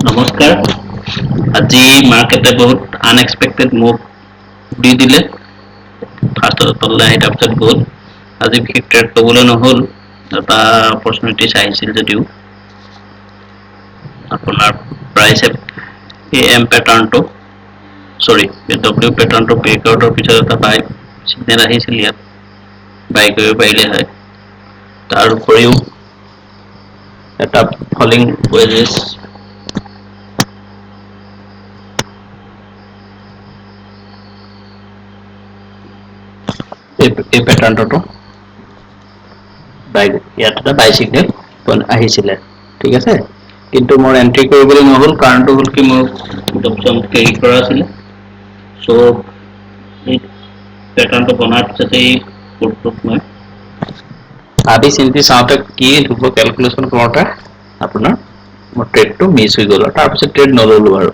নমস্কাৰ। আজি মাৰ্কেটে বহুত আনএক্সপেক্টেড মুভ দি দিলে। ফাৰ্ষ্টত তললৈ আহি তাৰপিছত গ'ল। আজি বিশেষ ট্ৰেড ল'বলৈ নহ'ল। এটা অপৰচুনিটিছ আহিছিল যদিও আপোনাৰ প্ৰাইছে এই এম পেটাৰ্ণটো ডব্লিউ পেটাৰ্ণটো ব্ৰেকআউটৰ পিছত এটা বাই চিগনেল আহিছিল ইয়াত। বাই কৰিব পাৰিলে হয়। তাৰ উপৰিও এটা ফলিং ৱেজেছ এই পেটাৰ্ণটো ইয়াত এটা বাই চিগনেল আহিছিলে, ঠিক আছে। কিন্তু মোৰ এন্ট্ৰি কৰিবলৈ নহ'ল, কাৰণটো হ'ল কি মোৰ অপচন কেৰি কৰা আছিলে। চ' এই পেটাৰ্ণটো বনাৰ পিছতেই কোডটোত মই ভাবি চিন্তি চাওঁতে কি হ'ব কেলকুলেশ্যন কৰোঁতে আপোনাৰ মোৰ ট্ৰেডটো মিছ হৈ গ'ল আৰু তাৰপিছত ট্ৰেড নল'লোঁ আৰু।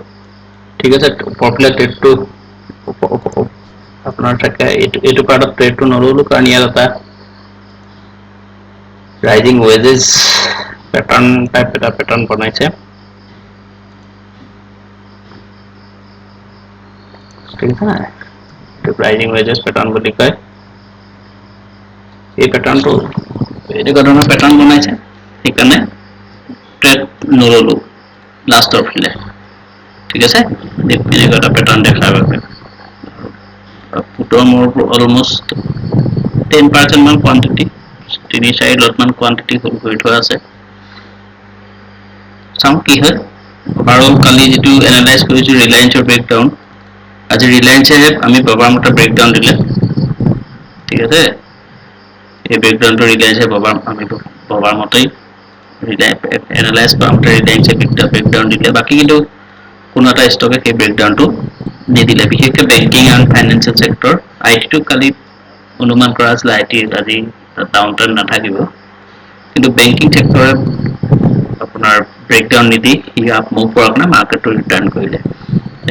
ঠিক আছে, প্ৰফিট ট্ৰেডটো আপোনাৰ থাকে এইটো পাৰ্টত ট্ৰেডটো নল'লোঁ কাৰণ ইয়াত এটা ৰাইজিং ৱেজেছ পেটাৰ্ণ বনাইছে। ঠিক আছে নাই, ৰাইজিং ৱেজেছ পেটাৰ্ণ বুলি কয়। এই পেটাৰ্ণটো এনেকুৱা ধৰণৰ পেটাৰ্ণ বনাইছে, সেইকাৰণে ট্ৰেড নল'লোঁ লাষ্টৰ ফালে। ঠিক আছে, এনেকুৱা এটা পেটাৰ্ণ দেখাৰ বাবে। পুটৰ মোৰ অলমষ্ট 10% মান কোৱান্টিটি, 3-4 লট মান কোৱান্টিটি হোল্ড কৰি থোৱা আছে। চাওঁ কি হয়। অভাৰঅল কালি যিটো এনালাইজ কৰিছোঁ ৰিলায়েন্সৰ ব্ৰেকডাউন, আজি ৰিলায়েন্সে আমি ভবাৰ মতে ব্ৰেকডাউন দিলে। ঠিক আছে, এই ব্ৰেকডাউনটো ৰিলায়েন্সে আমি ভবাৰ মতেই এনালাইজ কৰা মতে ৰিলায়েন্সে ব্ৰেকডাউন দিলে। বাকী কিন্তু কোনো এটা ষ্টকে সেই ব্ৰেকডাউনটো নিদিলে, বিশেষকৈ বেংকিং এণ্ড ফাইনেন্সিয়েল চেক্টৰ। আই টিটো কালি অনুমান কৰা হৈছিলে আই টি আজি ডাউন ট্ৰেণ্ড নাথাকিব, কিন্তু বেংকিং চেক্টৰে আপোনাৰ ব্ৰেকডাউন নিদি সি আপ মুভ কৰাৰ কাৰণে মাৰ্কেটটো ৰিটাৰ্ণ কৰিলে।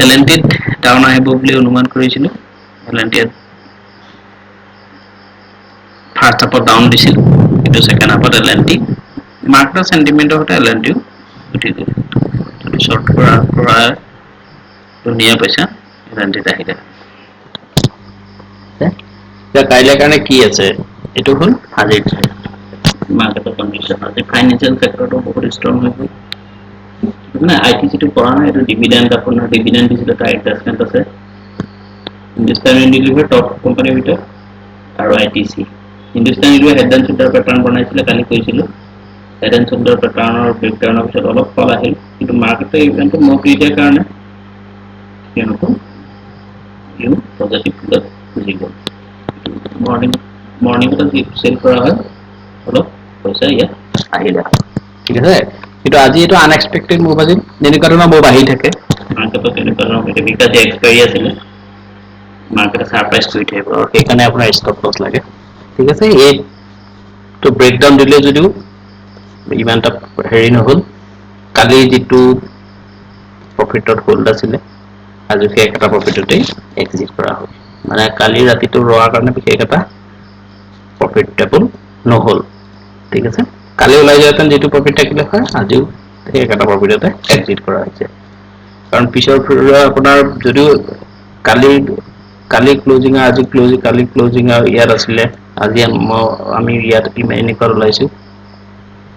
এল এন টিত ডাউন আহিব বুলি অনুমান কৰিছিলোঁ। এল এন টিত ফাৰ্ষ্ট হাফত ডাউন দিছিল, কিন্তু ছেকেণ্ড হাফত এল এন টি মাৰ্কেটৰ চেণ্টিমেণ্টৰ সৈতে এল এন টিও উঠি গ'ল। যদি শ্বৰ্ট কৰা ধুনীয়া পইচা এল এন টিত আহিলে। এতিয়া কাইলৈ কাৰণে কি আছে, এইটো হ'ল আজিৰ মাৰ্কেটৰ কণ্ডিশ্যন। আজি ফাইনেন্সিয়েল চেক্টৰটো বহুত ষ্ট্ৰং হৈ গ'ল। মানে আই টি চিটো কৰা নাই, এইটো ডিভিডেণ্ড আপোনাৰ ডিভিডেণ্ড দিছিলে, তাৰ এডজাষ্টমেণ্ট আছে। হিন্দুস্তান ইউনিলিভাৰ টপ কোম্পানীৰ ভিতৰত আৰু I T C. Hindustan Unilever head and soldier pattern বনাইছিলে, কালি কৈছিলোঁ। হেড এণ্ড শ্ব'ল্ডাৰ পেটাৰ্ণৰ ব্ৰেকডাউনৰ পিছত অলপ ফল আহিল, কিন্তু মাৰ্কেটৰ ইভেণ্টটো মুভ নিদিয়াৰ কাৰণে পজিটিভ ফিল্ডত গুচি গ'ল। মৰ্ণিঙতে যি চেল কৰা হয় অলপ পইচা ইয়াত আহিলে, ঠিক আছে। কিন্তু আজি এইটো আনএক্সপেক্টেড মুভ আছিল, যেনেকুৱা ধৰণৰ মুভ আহি থাকে মাৰ্কেটত তেনেকুৱা ধৰণৰ হৈ থাকে। এতিয়া যে এক্সপাইৰী আছিলে মাৰ্কেটে ছাৰপ্ৰাইজ কৰি থাকিব, আৰু সেইকাৰণে আপোনাৰ ষ্টপ লছ লাগে। ঠিক আছে, এইটো ব্ৰেকডাউন দিলে যদিও ইমান এটা হেৰি নহ'ল। কালি যিটো প্ৰফিটত হোল্ড আছিলে, আজি সেই একেটা প্ৰফিটতেই এক্সিট কৰা হ'ল। মানে কালি ৰাতিটো ৰোৱাৰ কাৰণে বিশেষ এটা প্ৰফিটেবল নহ'ল। ঠিক আছে, কালি ওলাই যোৱাহেঁতেন যিটো প্ৰফিট থাকিলে হয়, আজিও সেই একেটা প্ৰফিটতে এক্সিট কৰা হৈছে। কাৰণ পিছৰ আপোনাৰ যদিও কালি ক্লজিং আজি কালি ক্লজিং আৰু ইয়াত আছিলে, আজি আমি ইয়াত এনেকুৱা ওলাইছো।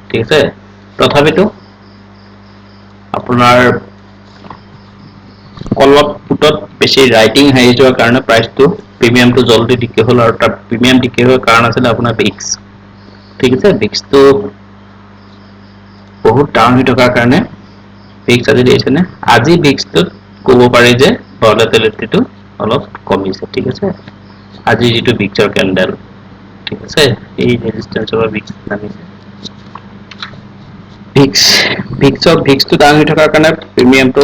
ঠিক আছে, তথাপিতো আপোনাৰ অলপ পুটত বেছি ৰাইটিং হেৰি যোৱাৰ কাৰণে প্ৰাইচটো প্ৰিমিয়ামটো জল্দি ডিকে হ'ল, আৰু তাৰ প্ৰিমিয়াম ডিকে হোৱাৰ কাৰণ আছিলে আপোনাৰ ভিক্স। ঠিক আছে, ভিক্সটো বহুত ডাউন হৈ থকাৰ কাৰণে ভিক্স আজি দিছেনে, আজি ভিক্সটোত ক'ব পাৰি যে ভলটিলিটিটো অলপ কমিছে। ঠিক আছে, আজি যিটো ভিক্সৰ কেণ্ডেল, ঠিক আছে, এই ৰেজিষ্টেন্সৰ পৰা ভিক্স নামিছে। ভিক্সটো ডাউন হৈ থকাৰ কাৰণে প্ৰিমিয়ামটো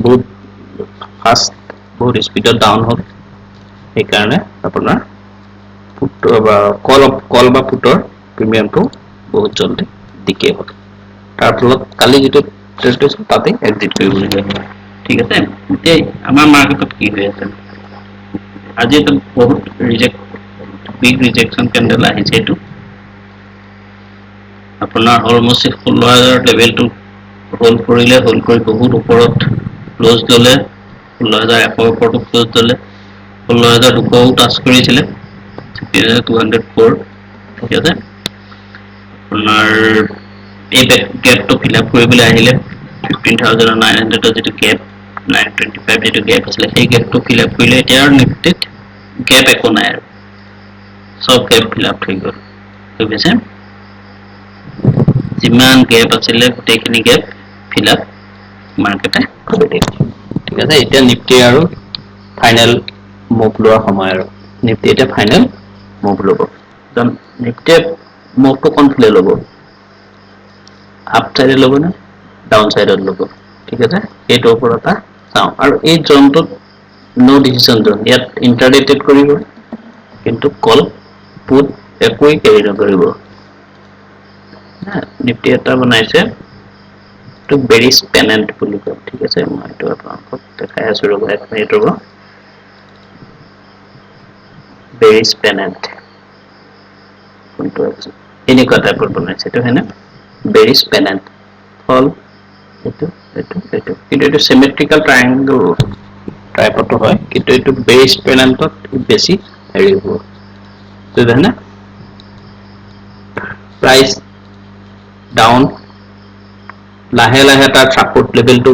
বহুত ফাষ্ট, বহুত স্পীডত ডাউন হ'ল। সেইকাৰণে আপোনাৰ কল বা পুটৰ প্ৰিমিয়ামটো বহুত জল্দি ডিকে হ'ল। তাৰ ফলত কালি যিটো ট্ৰেড হৈছিল তাতে এক্সিট কৰিবলগীয়া হ'ল। ঠিক আছে, এতিয়া আমাৰ মাৰ্কেটত কি হৈ আছে, আজি এটা বহুত বিগ ৰিজেকশ্যন কেণ্ডেল আহিছে। এইটো আপোনাৰ অলমষ্ট 16,000 লেভেলটো হোল্ড কৰিলে, হোল্ড কৰি বহুত ওপৰত ক্লোজ ল'লে, 16,100 ওপৰতো ক্লোজ ল'লে, 16,200ও টাচ কৰিছিলে, 204, ঠিক আছে। আপোনাৰ এই গেপটো ফিল আপ কৰিবলৈ আহিলে 15,900 যিটো গেপ, 925 যিটো গেপ আছিলে, সেই গেপটো ফিল আপ কৰিলে। এতিয়া আৰু নিফটিত গেপ একো নাই আৰু, চব গেপ ফিল আপ হৈ গ'ল, বুজিছে? যিমান গেপ আছিলে গোটেইখিনি গেপ ফিল আপ মাৰ্কেটে কৰি দিলে, ঠিক আছে। এতিয়া নিফটি আৰু ফাইনেল মুভ লোৱাৰ সময় আৰু, নিফটি এতিয়া ফাইনেল মুভ ল'ব। নিফটিয়ে মুভটো কোনফালে ল'ব? আপ চাইডে ল'ব নে ডাউন চাইডত ল'ব? ঠিক আছে, সেইটোৰ ওপৰত এটা চাওঁ। আৰু এই জোনটোত ন' ডিচিশ্যন জোন, ইয়াত ইণ্টাৰডে ট্ৰেড কৰিব, কিন্তু কল পুট একোৱেই কেৰি নকৰিব। নিফটি এটা বনাইছে, এইটো বেৰিছ পেনেণ্ট বুলি কয়, ঠিক আছে। মই এইটো আপোনালোকক দেখাই আছো ৰ'ব, 1 মিনিট ৰ'ব। বেৰিছ পেনেণ্ট এনেকুৱা টাইপৰ বনাইছে, এইটো হয়নে? বেৰিছ পেনেণ্ট ফল, এইটো কিন্তু এইটো চিমেট্ৰিকেল ট্ৰায়েংগল টাইপতো হয়, কিন্তু এইটো বেৰিছ পেনেণ্টত বেছি হেৰি হ'ব, হয়নে? প্ৰাইচ ডাউন, লাহে লাহে তাৰ ছাপোৰ্ট লেভেলটো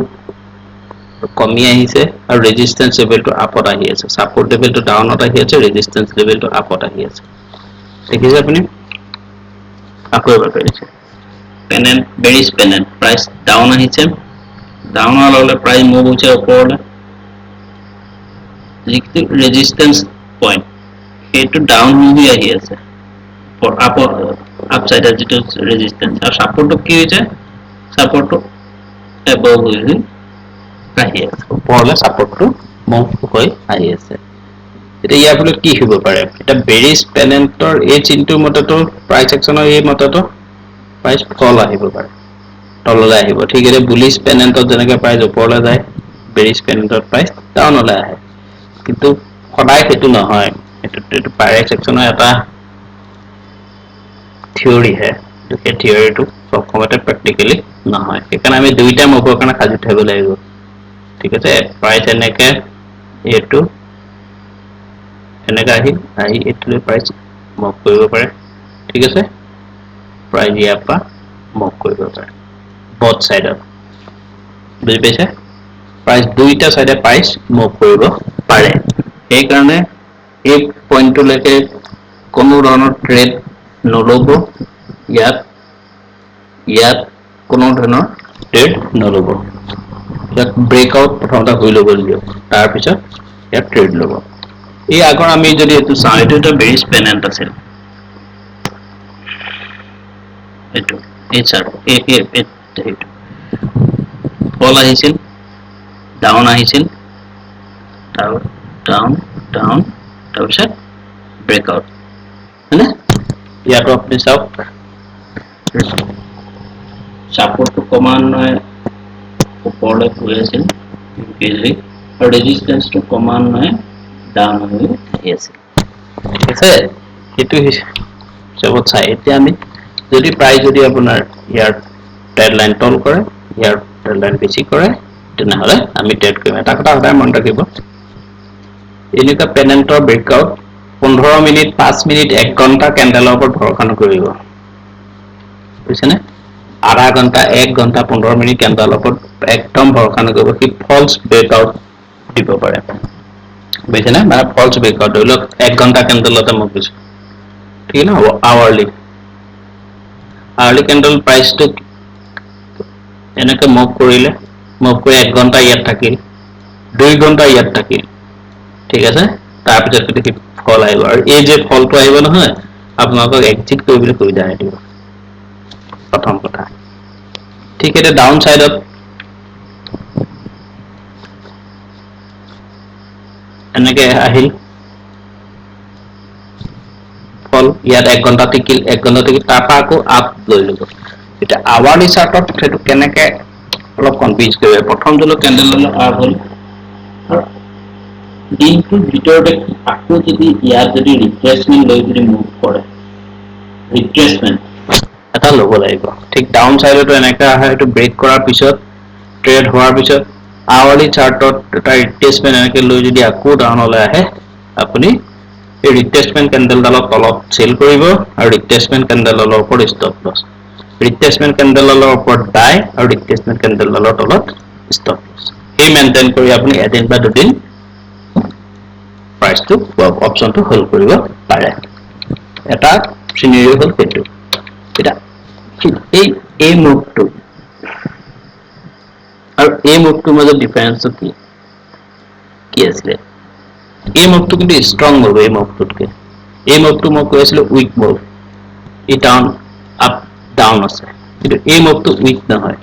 কমি আহিছে আৰু ৰেজিষ্টেন্স লেভেলটো আপত আহি আছে। ছাপোৰ্ট লেভেলটো ডাউনত আহি আছে, ৰেজিষ্টেন্স লেভেলটো আপত আহি আছে, দেখিছে আপুনি? আকৌ এবাৰ কৰিছে পেনেণ্ট, বেৰিছ পেনেণ্ট, প্ৰাইচ ডাউন আহিছে, ডাউন হোৱাৰ লগে লগে প্ৰাইচ মুভ হৈছে ওপৰলৈ, যিটো ৰেজিষ্টেন্স পইণ্ট সেইটো ডাউন হৈ আহি আছে, আপচাইডৰ যিটো ৰেজিষ্টেন্স, আৰু ছাপোৰ্টটো কি হৈছে? ছাপোৰ্টটো এবভ হৈ আহি আছে, ওপৰলৈ ছাপোৰ্টটো মুভ হৈ আহি আছে। এতিয়া ইয়াৰ ফলত কি হ'ব পাৰে? এতিয়া বেৰিছ পেনেণ্টৰ এই চিনটোৰ মতেতো প্ৰাইচ একচনৰ এই মতেতো প্ৰাইচ ফল আহিব পাৰে, তললৈ আহিব। ঠিক আছে, বুলিছ পেনেণ্টত যেনেকে প্ৰাইচ ওপৰলৈ যায়, বেৰিছ পেনেণ্টত প্ৰাইচ ডাউনলৈ আহে। কিন্তু সদায় সেইটো নহয়, এইটো প্ৰাইচ একচনৰ এটা থিয়ৰিহে, সেই থিয়ৰিটো চব সময়তে প্ৰেক্টিকেলি নহয়। সেইকাৰণে আমি দুইটা মুভৰ কাৰণে সাজু থাকিব লাগিব, ঠিক আছে। প্ৰাইচ এনেকে এইটো এনেকে আহি এইটোলৈ প্ৰাইচ মুভ কৰিব পাৰে, ঠিক আছে। প্ৰাইচ ইয়াৰ পৰা মুভ কৰিব পাৰে বথ চাইডত, বুজি পাইছে? প্ৰাইচ দুইটা চাইডে প্ৰাইচ মুভ কৰিব পাৰে। সেইকাৰণে এই পইণ্টটোলৈকে কোনো ধৰণৰ ট্ৰেড নল'ব, ইয়াত কোনো ধৰণৰ ট্ৰেড নল'ব। ইয়াত ব্ৰেকআউট প্ৰথমতে হৈ ল'ব দিয়ক, তাৰপিছত ইয়াত ট্ৰেড ল'ব। এই আগৰ আমি যদি এইটো চাওঁ, এইটো এটা বেৰিছ পেনেণ্ট আছিল, এইটো ফল আহিছিল, ডাউন আহিছিল, ডাউন, তাৰপিছত ব্ৰেকআউট, হয়নে? ইয়াতো আপুনি চাওক, ছাপোৰ্টটো ক্ৰমান্বয়ে ওপৰলৈ গৈ আছিল, আৰু ৰেজিষ্টেন্সটো ক্ৰমান্বয়ে ডাউন হৈ আহি আছিল, ঠিক আছে। সেইটো হিচাপত চাই এতিয়া আমি যদি প্ৰাইচ যদি আপোনাৰ ইয়াৰ ট্ৰেড লাইন তল কৰে, ইয়াৰ ট্ৰেড লাইন বেছি কৰে, তেনেহ'লে আমি ট্ৰেড কৰিম। এটা কথা সদায় মনত ৰাখিব, এনেকুৱা পেনেণ্টৰ ব্ৰেকআউট 15 মিনিট, 5 মিনিট, 1 ঘণ্টা কেণ্ডেলৰ ওপৰত ভৰসা নকৰিব, বুজিছেনে? আধা ঘণ্টা, 1 ঘণ্টা, 15 মিনিট কেণ্ডেলৰ ওপৰত একদম ভৰসা নকৰিব, সি ফলছ ব্ৰেকআউট দিব পাৰে, বুজিছেনে? মানে ফলছ ব্ৰেকআউট, ধৰি লওক 1 ঘণ্টা কেণ্ডেলতে মই কৈছোঁ, ঠিক আছে, হ'ব। আৱাৰলি কেণ্ডেল প্ৰাইচটো এনেকে মুভ কৰিলে, মুভ কৰি 1 ঘণ্টা ইয়াত থাকিল, 2 ঘণ্টা ইয়াত থাকিল, ঠিক আছে। তাৰপিছত যদি ফল আহিব, আৰু এই যে ফলটো আহিব নহয়, আপোনালোকক এক্সিট কৰিবলৈ সুবিধা নিদিব, প্ৰথম কথা। ঠিক এতিয়া ডাউন চাইডত এনেকে আহিল ফল, ইয়াত 1 ঘণ্টা টিকিল, 1 ঘণ্টা টিকিল, তাৰপৰা আকৌ আপ লৈ ল'ব। এতিয়া আৱাৰলি চাৰ্টত সেইটো কেনেকে অলপ কনফিউজ কৰিব। প্ৰথম যোনটো কেণ্ডেল আপ হ'ল, দিনটোৰ ভিতৰতে আকৌ যদি ইয়াত যদি ৰিট্ৰেচমেণ্ট লৈ যদি মুভ কৰে, ৰিট্ৰেচমেণ্ট এটা ল'ব লাগিব ঠিক ডাউন সাইডটো এনেকা আহে এটো ব্ৰেক কৰাৰ পিছত ট্ৰেড হোৱাৰ পিছত আৱাৰলি চাৰ্টত এটা ৰিট্ৰেসমেন্ট এনেকে লৈ যদি আকৌ ডাউন হলে আহে আপুনি এই ৰিট্ৰেসমেন্ট ক্যান্ডেল ডালৰ তলত সেল কৰিব আৰু ৰিট্ৰেসমেন্ট ক্যান্ডেল ডালৰ ওপৰত ষ্টপ লছ ৰিট্ৰেসমেন্ট ক্যান্ডেল ডালৰ ওপৰত বাই আৰু ৰিট্ৰেসমেন্ট ক্যান্ডেল ডালৰ তলত ষ্টপ লছ এই মেইনটেইন কৰি আপুনি এদিন বা দুদিন price to option to hold কৰিব পাৰে এটা সিনাৰিও হল সেইটো এটা এই মুভটো আৰু এই মুভটোৰ মাজত ডিফাৰেন্সটো কি আছে এই মুভটো কিন্তু ষ্ট্ৰং মুভ এই মুভটোতকে এই মুভটো মই কৈ আছিলো উইক মুভ ই ডাউন আপ ডাউন আছে কিন্তু এই মুভটো উইক নহয়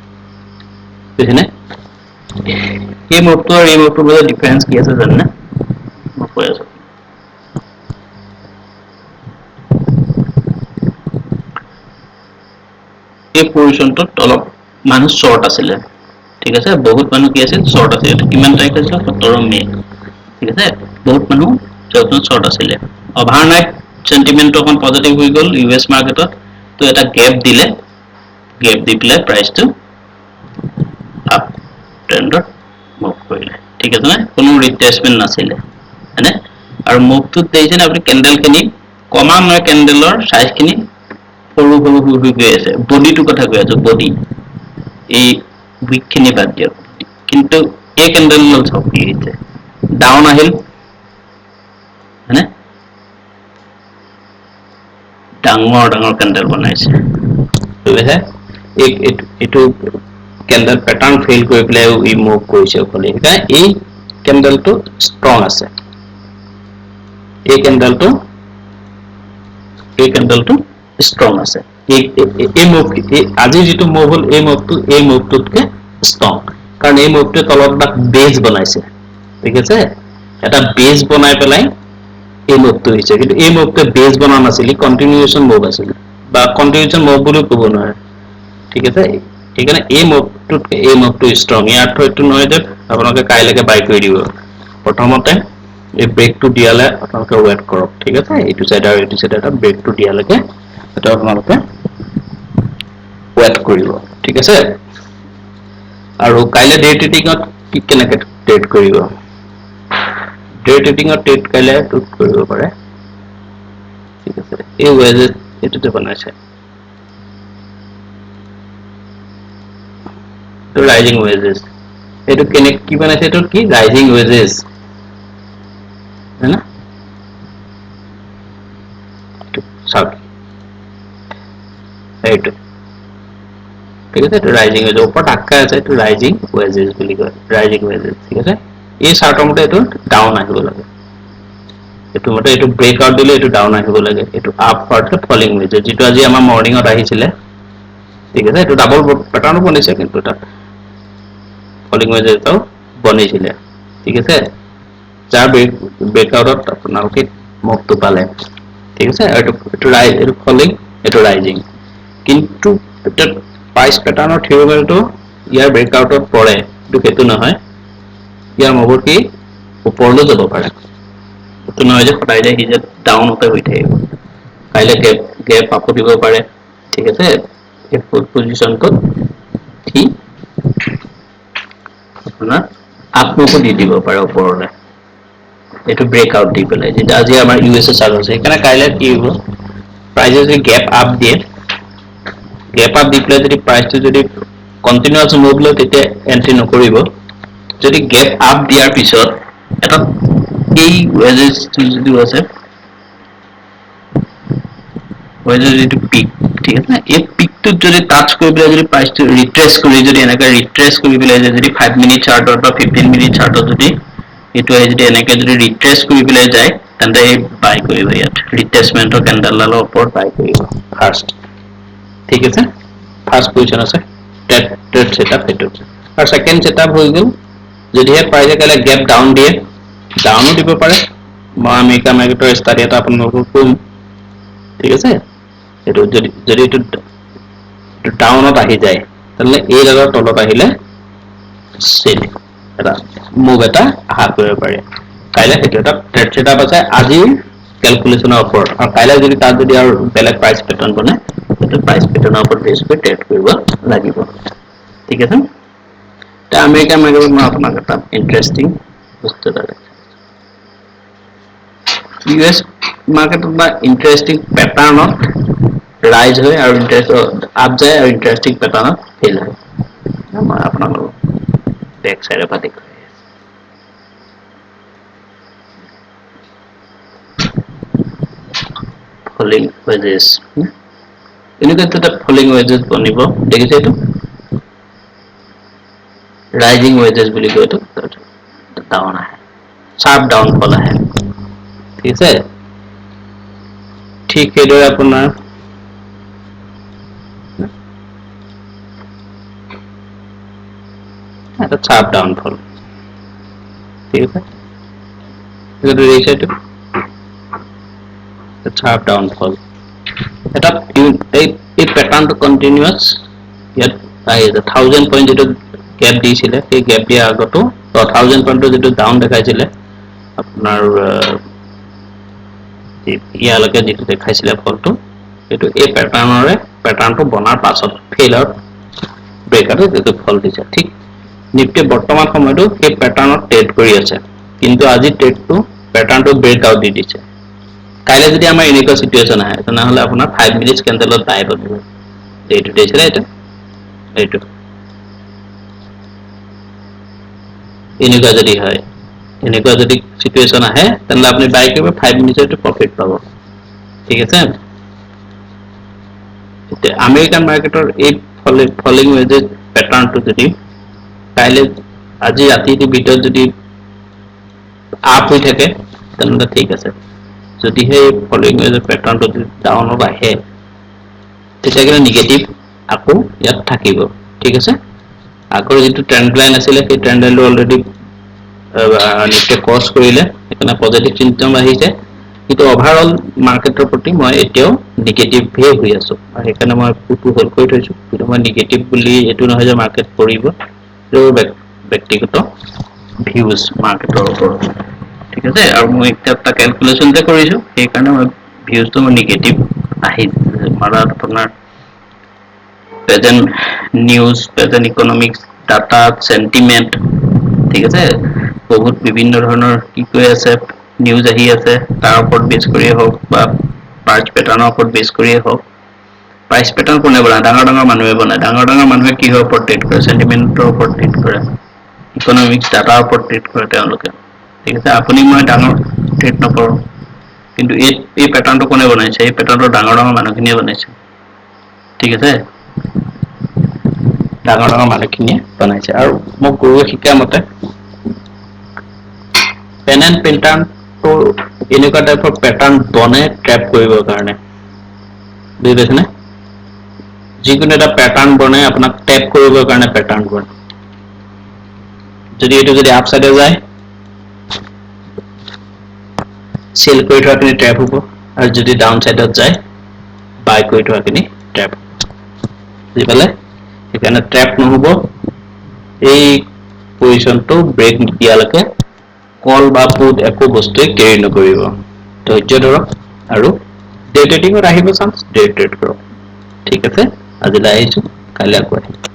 বুজিনে এই মুভটো আৰু এই মুভটোৰ মাজত ডিফাৰেন্স কি আছে জানেনে মই কৈ আছো এই পজিশনটো অলপ মানুহ শর্ট আছিল ঠিক আছে বহুত মানুহ কি আছিল শর্ট আছিল কিমান তাৰিখ আছিল 17 মে ঠিক আছে বহুত মানুহ যতন শৰ্ট আছিল ওভাৰনাইট সেন্টিমেন্ট অকন পজিটিভ হৈ গল ইউএস মাৰ্কেটত তো এটা গ্যাপ দিলে গ্যাপ দি পেলাই প্ৰাইসটো আপ ট্ৰেন্ডত মুভ কৰিলে ঠিক আছে না কোনো ৰিট্ৰেসমেন্ট নাছিল মানে আৰু মুভটো দেখিছেনে আপুনি ক্যান্ডেলখিনি কমা মই ক্যান্ডেলৰ সাইজখিনি সৰু সৰু হৈ গৈ আছে বডিটো কথা কৈ আছো বডি এই উইকখিনি বাদ দিয়ক কিন্তু এই ক্যান্ডেল লল সব কি হৈছে ডাউন আহিল মানে ডাঙৰ ডাঙৰ ক্যান্ডেল বনাইছে বুজিছে এটো ক্যান্ডেল প্যাটাৰ্ন ফেল কৰি পেলাই ই মুভ কৰিছে ওপৰলে এটা এই ক্যান্ডেলটো ষ্ট্ৰং আছে এই ক্যান্ডেলটো ষ্ট্ৰং আছে এই মুভ আজি যেটো মুভ হল এই মুভটোতকে ষ্ট্ৰং কাৰণ এই মুভটোৱে তলত এটা বেজ বনাইছে ঠিক আছে এটা বেজ বনাই পেলাই এই মুভটো হৈছে কিন্তু এই মুভটো বেজ বনা নাছিল কন্টিনিউয়েশন মুভ আছিল বা কন্টিনিউয়েশন মুভ বুলি ক'ব নোৱাৰে ঠিক আছে সেইকাৰণে এই মুভটো ষ্ট্ৰং ইয়াৰ থৈটো নহয় যে আপোনালোকে কাইলৈকে বাই কৰি দিব প্ৰথমতে এই ব্ৰেকটো দিয়ালে আপোনালোকে ওয়েট কৰক ঠিক আছে এইটো সাইড আৰু এইটো সাইড এটা ব্ৰেকটো দিয়ালৈকে এটা আপোনালোকে ওয়েট কৰিব ঠিক আছে আৰু কাইলে ডে ট্ৰেডিংত কি কেনেকৈ ট্ৰেড কৰিব ডে ট্ৰেডিংত ট্ৰেড কাইলে টুট কৰিব পাৰে ঠিক আছে এই ওয়েজেস এটোতে বনাইছে তো রাইজিং ওয়েজেস এটো কেনে কি বনাইছে এটো কি রাইজিং ওয়েজেস है ना तो सब এইটো ঠিক আছে তো রাইজিং ওয়েজ ওপৰ টাক্কা আছে তো ৰাইজিং ওয়েজেস বুলি কয় ৰাইজিং ওয়েজেস ঠিক আছে এই চাৰ্টৰ মতে এটো ডাউন আহিব লাগে এটো মতে এটো ব্ৰেকআউট দিলে এটো ডাউন আহিব লাগে এটো আপৱাৰ্ড ফলিং ওয়েজেস যেটো আজি আমাৰ মৰ্নিংত আহিছিলে ঠিক আছে এটো ডাবল প্যাটাৰ্ন বনিছে কিন্তু এটা ফলিং ওয়েজেস তো বনিছিলে ঠিক আছে যাৰ ব্ৰেকআউটত আপোনালোকে মুভটো পালে ঠিক আছে এটো ফলিং এটো ৰাইজিং কিন্তু এটা প্ৰাইস প্যাটাৰ্নৰ থিওৰিটো ইয়াৰ ব্ৰেকআউটত পৰে কিন্তু নহয় ইয়াৰ মুভত কি ওপৰলৈ যাব পাৰে তো নহয় যে সদায় যে হিজে ডাউন হতে হৈ থাকিব কাইলে গেপ আপ দিব পাৰে ঠিক আছে এই পজিশনটো কি আপোনাৰ আপমুভ দি দিব পাৰে ওপৰলৈ এটো ব্ৰেকআউট দি পেলাই যেটা আজি আমাৰ ইউএসএ চাৰ্ট আছে এখানে কাইলে কি হ'ব প্রাইস যদি গ্যাপ আপ দিয়ে গ্যাপ আপ দি পেলাই যদি প্রাইসটো যদি কন্টিনিউয়াস মুভ লয় তেতিয়া এন্ট্রি নকৰিব যদি গ্যাপ আপ দিয়াৰ পিছত এটা এই ওয়েজেস যদি আছে ওয়েজেস যেটো পিক ঠিক আছে এই পিকটো যদি টাচ কৰি পেলাই যদি প্ৰাইসটো ৰিট্ৰেস কৰি যদি এনেকা ৰিট্ৰেস কৰি পেলাই যদি 5 মিনিট চাৰ্টত বা 15 মিনিট চাৰ্টত যদি এটো যদি এনেকে যদি ৰিট্ৰেস কৰি পেলাই যায় তেন্তে বাই কৰিব ইয়াত ৰিট্ৰেসমেন্টৰ ক্যান্ডেলৰ ওপৰত বাই কৰিব ফাৰ্স্ট ঠিক আছে ফাৰ্স্ট পজিশন আছে ট্ৰেড সেটআপ এটো আৰু সেকেন্ড সেটআপ হৈ গল যদি হে প্ৰাইসে কালে গ্যাপ ডাউন দিয়ে ডাউনও দিব পাৰে মই আমেৰিকা মাৰ্কেটৰ ষ্টাডি এটা আপোনালোকক কম ঠিক আছে এটো যদি এটো ডাউনত আহি যায় তাহলে এই জায়গাৰ তলত আহিলে সেল এটা মুভ এটা আহা কৰিব পাৰে কাইলে এটা ট্ৰেড সেটআপ আছে আজি ক্যালকুলেশনৰ ওপৰত আৰু কাইলে যদি তাত যদি আৰু বেলেগ প্ৰাইস প্যাটাৰ্ন বনে সেইটো প্ৰাইচ পেটাৰ্নৰ ওপৰত বেছ কৰি ট্ৰেড কৰিব লাগিব ঠিক আছে এতিয়া আমেৰিকান মাৰ্কেটত মই আপোনাক এটা ইণ্টাৰেষ্টিং বস্তু এটা US মাৰ্কেটত বা ইণ্টাৰেষ্টিং পেটাৰ্ণত ৰাইজ হয় আৰু আপ যায় আৰু ইণ্টাৰেষ্টিং পেটাৰ্ণত ফেইল হয় মই আপোনালোকক বেক চাইডৰ পৰা দেখুৱাই ফলিং ৱেজেছ এনেকুৱা এটা ফলিং ৱেজেছ বনিব দেখিছে এইটো ৰাইজিং ৱেজেছ বুলি কয় এইটো ডাউন আহে শাৰ্প ডাউনফল আহে ঠিক আছে ঠিক সেইদৰে আপোনাৰ এটা শাৰ্প ডাউনফল ঠিক আছে এইটো দেখিছে এইটো শাৰ্প ডাউনফল এটা এই পেটাৰ্ণটো কন্টিনিউয়াছ ইয়াত আহি আছে 1000 পইণ্ট যেটো গ্যাপ দিছিলে সেই গ্যাপ দিয়া আগতো 1000 পইণ্টৰ যেটো ডাউন দেখাইছিলে আপোনাৰ ইয়ালৈকে যেটো দেখাইছিলে ফলটো এইটো এই পেটাৰ্ণটো বনাৰ পাছত ফেইলাৰ ব্ৰেকাৰে যেটো ফল দিছে ঠিক নিফটি বৰ্তমান সময়তো এই পেটাৰ্ণত ট্ৰেড কৰি আছে কিন্তু আজি ট্ৰেডটো পেটাৰ্ণটো ব্ৰেকআউট দি দিছে কাইলে যদি আমাৰ এনেকুৱা সিচুৱেচন আহে তেনেহলে আপোনাৰ 5 মিনিটস ক্যান্ডেলত বাই কৰিব এইটো দেখিলে এইটো এনেকুৱা যদি হয় এনেকুৱা যদি সিচুৱেচন আহে তেনলে আপুনি বাই কৰিব 5 মিনিটসৰ প্ৰফিট পাব ঠিক আছে এতিয়া আমেৰিকান মাৰ্কেটৰ এই ফলিং ৱেজেছ পেটাৰ্ণটো যদি কাইলে আজি ৰাতিৰ ভিতৰত যদি আপ হৈ থাকে তেনলে ঠিক আছে যদি হে ফলিং ৱেজেছ পেটাৰ্ণটো ডাউনত আহে তেতিয়া কিন্তু নিগেটিভ আকৌ ইয়াত থাকিব ঠিক আছে আগৰ যেটো ট্ৰেন্ড লাইন আছিলে সেই ট্ৰেন্ড লাইনটো অলৰেডি নিফটি ক্ৰছ কৰিলে সেইকাৰণে পজিটিভ চিন্তাও আহিছে কিন্তু ওভাৰঅল মাৰ্কেটৰ প্ৰতি মই এতিয়াও নিগেটিভ হে হৈ আছো আৰু সেইকাৰণে মই পুটটো হোল্ড কৰি থৈছো কিন্তু মই নিগেটিভ বুলি এটো নহয় যে মাৰ্কেট পৰিব ব্যক্তিগত ভিউজ মাৰ্কেটৰ ওপৰত ঠিক আছে আৰু মই একটা ক্যালকুলেশনতে কৰিছো সেই কাৰণে মই ভিউজটো মই নিগেটিভ আহি মাৰাত আপোনাৰ present news present economics data sentiment ঠিক আছে বহুত বিভিন্ন ধৰণৰ কি কৈ আছে নিউজ আহি আছে তাৰ ওপৰত বেছ কৰিয়ে হওক বা প্ৰাইচ পেটাৰ্ণৰ ওপৰত বেছ কৰিয়ে হওক প্ৰাইচ পেটাৰ্ণ কোনে বনায় ডাঙৰ মানুহে বনায় ডাঙৰ মানুহে কিহৰ ওপৰত ট্ৰেড কৰে সেন্টিমেন্টৰ ওপৰত ট্ৰেড কৰে ইকনমিক্স ডাটাৰ ওপৰত ট্ৰেড কৰে তেওঁলোকে ঠিক আছে আপুনি মই ডাঙৰ ট্ৰেড নকৰো কিন্তু এই পেটাৰ্ণটো কোনে বনাইছে এই পেটাৰ্ণটো ডাঙৰ মানুহখিনিয়ে বনাইছে ঠিক আছে ডাঙৰ মানুহখিনিয়ে বনাইছে আৰু মোক গুৰুৱে শিকা মতে পেন এণ্ড পেটাৰ্ণটো এনেকুৱা টাইপৰ পেটাৰ্ণ বনে ট্ৰেপ কৰিবৰ কাৰণে বুজি পাইছেনে যিকোনো এটা পেটাৰ্ণ বনাই আপোনাক ট্যাপ কৰিবৰ কাৰণে পেটাৰ্ণ বনে যদি এইটো যদি আপ সাইডে যায় সেল কৰি থোৱাখিনি ট্যাপ হ'ব আৰু যদি ডাউন সাইডত যায় বাই কৰি থোৱাখিনি ট্যাপ বুজি পালে সেইকাৰণে ট্যাপ নহব এই পজিশনটো ব্ৰেক দিয়ালৈকে কল বা পুট একো বস্তুৱে কেৰি নকৰিব ধৈৰ্য ধৰক আৰু ডে ট্ৰেডিংত আহিব চান্স ডে ট্ৰেড কৰক ঠিক আছে আজিলৈ আহিছো কাইলৈ আকৌ আহিম